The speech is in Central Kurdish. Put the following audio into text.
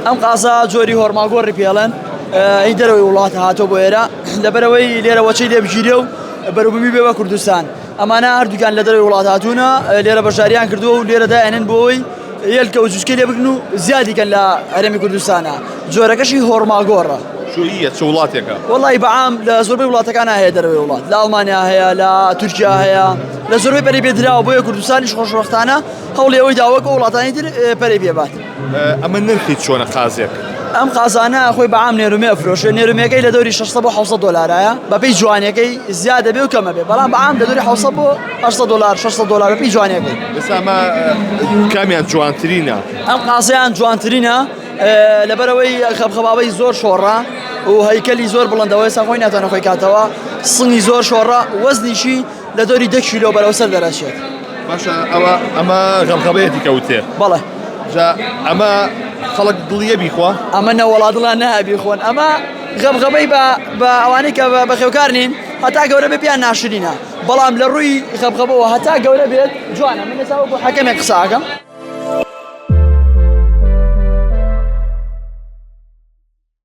ئەم قازە جۆری هۆرماگۆڕی پێڵێن هی دەرەوەی وڵات هاتۆ بۆ ئێرە لەبەرەوەی لێرەوەچەی لێبژیرێ و بەروبوومی بێ بە کوردستان ئەمانە هەردووکان لە دەرەوەی وڵات هاتوونە لێرە بەشداریان کردووە و لێرە دایەنن بۆەوەی هێلکە و جوچکە لێ بگرن و زیادیکەن لە هەرێمی کوردستانە جۆرەکەشی هۆرماگۆڕە شوية چه وڵاتێکە وڵی بەعام لە زۆربەی وڵاتەکان هەیە دەرەوەی وڵات لە ئەڵمانیا هەیە لە تورکیا هەیە لە زۆربەی پەری پێدراوە بۆیە کوردستانیش خۆشوەختانە هەوڵی ئەوەی داوەکە وڵاتانی تر پەری پێبات ئەمە نرخی چۆنە قازێک ئەم قازانە خۆی بەعام نێرومێ ئەفرۆشێ نێرومەکەی لە دەوری 600 بۆ 700 دلارایە بەپێی جوانەکەی زیادە بێ و کەمە بێ بەڵام بەعام لە دەوری 700 بۆ 800 دلار 600 دلار بەپێی جوانەکەی ئێستا ئەمە کامیان جوانترینە ئەم قازیان جوانترینە لەبەرەوەی خەبخەبابەی زۆر شۆڕە و هەیکەلی زۆر بڵندەوەی ئێستا خۆی ناتوانێت خۆی کاتەوە سنگی زۆر شۆڕە وەزنیشی لە دەوری 10 کیلۆ بەرەوسەر دەرەچێت باشە ئەمە غەمغەبەیەتی کەوتێ بەڵێ ئەمە خەڵک دڵیە بیخوا ئەمە نەوەڵاتڵان نەهابی خۆن ئەمە غەمغەبەی بە ئەوانەی کە بە خێوکار نین هەتا گەورە بێ پیان ناشرینە بەڵام لە ڕووی غەمغەبەوە هەتا گەورە بێت جوانە من ێستا وەکو حەکەمێک قسە ئەکەم